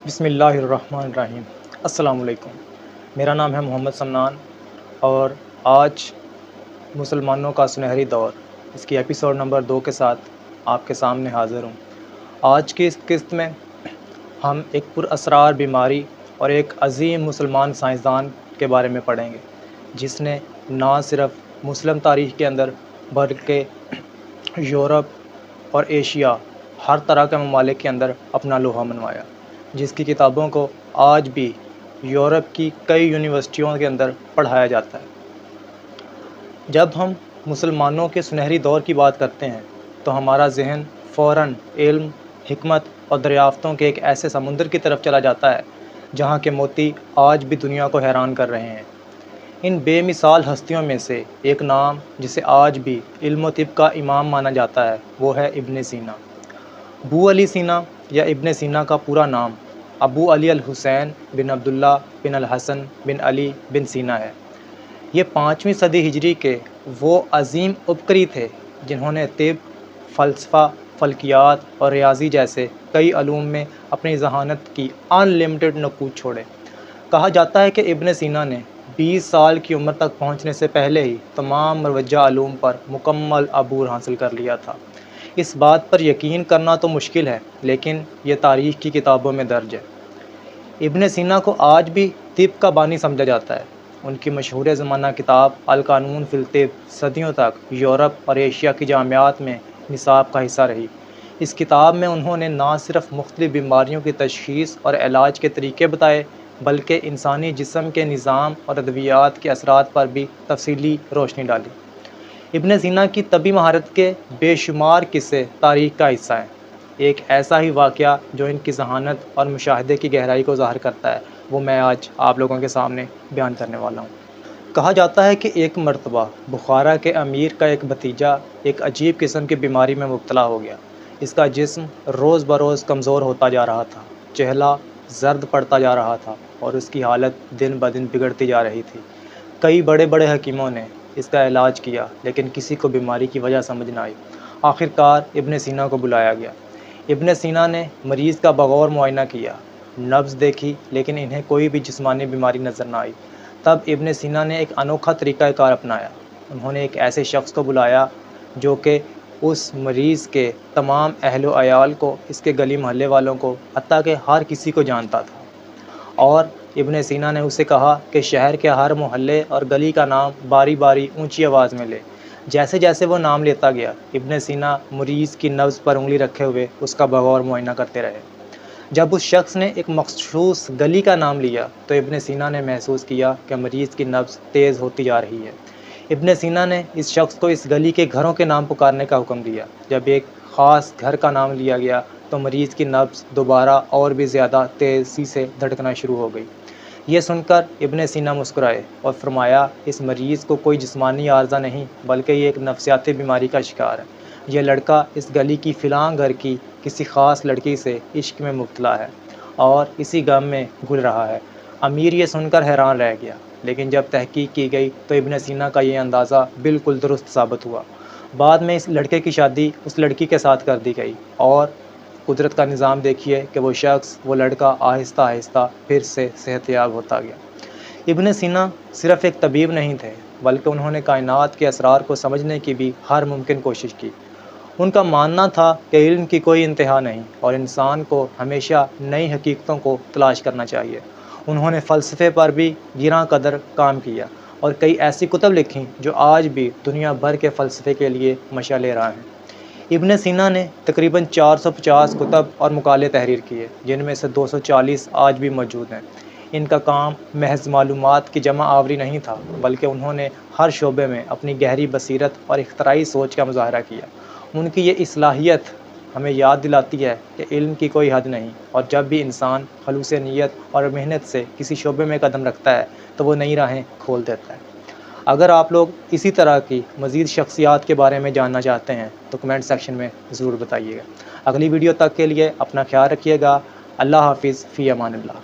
بسم اللہ الرحمن الرحیم۔ السلام علیکم۔ میرا نام ہے محمد سمنان اور آج مسلمانوں کا سنہری دور اس کی ایپیسوڈ نمبر 2 کے ساتھ آپ کے سامنے حاضر ہوں۔ آج کی اس قسط میں ہم ایک پر اسرار بیماری اور ایک عظیم مسلمان سائنسدان کے بارے میں پڑھیں گے جس نے نہ صرف مسلم تاریخ کے اندر بلکہ یورپ اور ایشیا ہر طرح کے ممالک کے اندر اپنا لوہا منوایا، جس کی کتابوں کو آج بھی یورپ کی کئی یونیورسٹیوں کے اندر پڑھایا جاتا ہے۔ جب ہم مسلمانوں کے سنہری دور کی بات کرتے ہیں تو ہمارا ذہن فوراً علم، حکمت اور دریافتوں کے ایک ایسے سمندر کی طرف چلا جاتا ہے جہاں کے موتی آج بھی دنیا کو حیران کر رہے ہیں۔ ان بے مثال ہستیوں میں سے ایک نام جسے آج بھی علم و طب کا امام مانا جاتا ہے وہ ہے ابن سینا۔ ابو علی سینا یا ابن سینا کا پورا نام ابو علی الحسین بن عبداللہ بن الحسن بن علی بن سینا ہے۔ یہ 5ویں صدی ہجری کے وہ عظیم عبقری تھے جنہوں نے طب، فلسفہ، فلکیات اور ریاضی جیسے کئی علوم میں اپنی ذہانت کی ان لمیٹڈ نقوش چھوڑے۔ کہا جاتا ہے کہ ابن سینا نے 20 سال کی عمر تک پہنچنے سے پہلے ہی تمام مروجہ علوم پر مکمل عبور حاصل کر لیا تھا۔ اس بات پر یقین کرنا تو مشکل ہے لیکن یہ تاریخ کی کتابوں میں درج ہے۔ ابن سینا کو آج بھی طب کا بانی سمجھا جاتا ہے۔ ان کی مشہور زمانہ کتاب القانون فی الطب صدیوں تک یورپ اور ایشیا کی جامعات میں نصاب کا حصہ رہی۔ اس کتاب میں انہوں نے نہ صرف مختلف بیماریوں کی تشخیص اور علاج کے طریقے بتائے بلکہ انسانی جسم کے نظام اور ادویات کے اثرات پر بھی تفصیلی روشنی ڈالی۔ ابن سینا کی طبی مہارت کے بے شمار قصے تاریخ کا حصہ ہیں۔ ایک ایسا ہی واقعہ جو ان کی ذہانت اور مشاہدے کی گہرائی کو ظاہر کرتا ہے وہ میں آج آپ لوگوں کے سامنے بیان کرنے والا ہوں۔ کہا جاتا ہے کہ ایک مرتبہ بخارا کے امیر کا ایک بھتیجا ایک عجیب قسم کی بیماری میں مبتلا ہو گیا۔ اس کا جسم روز بروز کمزور ہوتا جا رہا تھا، چہرہ زرد پڑتا جا رہا تھا اور اس کی حالت دن بدن بگڑتی جا رہی تھی۔ کئی بڑے بڑے حکیموں نے اس کا علاج کیا لیکن کسی کو بیماری کی وجہ سمجھ نہ آئی۔ آخرکار ابن سینا کو بلایا گیا۔ ابن سینا نے مریض کا بغور معائنہ کیا، نبض دیکھی لیکن انہیں کوئی بھی جسمانی بیماری نظر نہ آئی۔ تب ابن سینا نے ایک انوکھا طریقہ کار اپنایا۔ انہوں نے ایک ایسے شخص کو بلایا جو کہ اس مریض کے تمام اہل و عیال کو، اس کے گلی محلے والوں کو، حتیٰ کہ ہر کسی کو جانتا تھا، اور ابن سینا نے اسے کہا کہ شہر کے ہر محلے اور گلی کا نام باری باری اونچی آواز میں لے۔ جیسے جیسے وہ نام لیتا گیا ابن سینا مریض کی نبض پر انگلی رکھے ہوئے اس کا بغور معائنہ کرتے رہے۔ جب اس شخص نے ایک مخصوص گلی کا نام لیا تو ابن سینا نے محسوس کیا کہ مریض کی نبض تیز ہوتی جا رہی ہے۔ ابن سینا نے اس شخص کو اس گلی کے گھروں کے نام پکارنے کا حکم دیا۔ جب ایک خاص گھر کا نام لیا گیا تو مریض کی نبض دوبارہ اور بھی زیادہ تیزی سے دھڑکنا شروع ہو گئی۔ یہ سن کر ابن سینا مسکرائے اور فرمایا، اس مریض کو کوئی جسمانی عارضہ نہیں بلکہ یہ ایک نفسیاتی بیماری کا شکار ہے۔ یہ لڑکا اس گلی کی فلاں گھر کی کسی خاص لڑکی سے عشق میں مبتلا ہے اور اسی غم میں گھل رہا ہے۔ امیر یہ سن کر حیران رہ گیا، لیکن جب تحقیق کی گئی تو ابن سینا کا یہ اندازہ بالکل درست ثابت ہوا۔ بعد میں اس لڑکے کی شادی اس لڑکی کے ساتھ کر دی گئی اور قدرت کا نظام دیکھیے کہ وہ شخص، وہ لڑکا آہستہ آہستہ پھر سے صحت یاب ہوتا گیا۔ ابن سینا صرف ایک طبیب نہیں تھے بلکہ انہوں نے کائنات کے اسرار کو سمجھنے کی بھی ہر ممکن کوشش کی۔ ان کا ماننا تھا کہ علم کی کوئی انتہا نہیں اور انسان کو ہمیشہ نئی حقیقتوں کو تلاش کرنا چاہیے۔ انہوں نے فلسفے پر بھی گراں قدر کام کیا اور کئی ایسی کتب لکھیں جو آج بھی دنیا بھر کے فلسفے کے لیے مشعل راہ ہیں۔ ابن سینا نے تقریباً 450 کتب اور مقالے تحریر کیے جن میں سے 240 آج بھی موجود ہیں۔ ان کا کام محض معلومات کی جمع آوری نہیں تھا بلکہ انہوں نے ہر شعبے میں اپنی گہری بصیرت اور اختراعی سوچ کا مظاہرہ کیا۔ ان کی یہ صلاحیت ہمیں یاد دلاتی ہے کہ علم کی کوئی حد نہیں اور جب بھی انسان خلوص نیت اور محنت سے کسی شعبے میں قدم رکھتا ہے تو وہ نئی راہیں کھول دیتا ہے۔ اگر آپ لوگ اسی طرح کی مزید شخصیات کے بارے میں جاننا چاہتے ہیں تو کمنٹ سیکشن میں ضرور بتائیے گا۔ اگلی ویڈیو تک کے لیے اپنا خیال رکھیے گا۔ اللہ حافظ، فی امان اللہ۔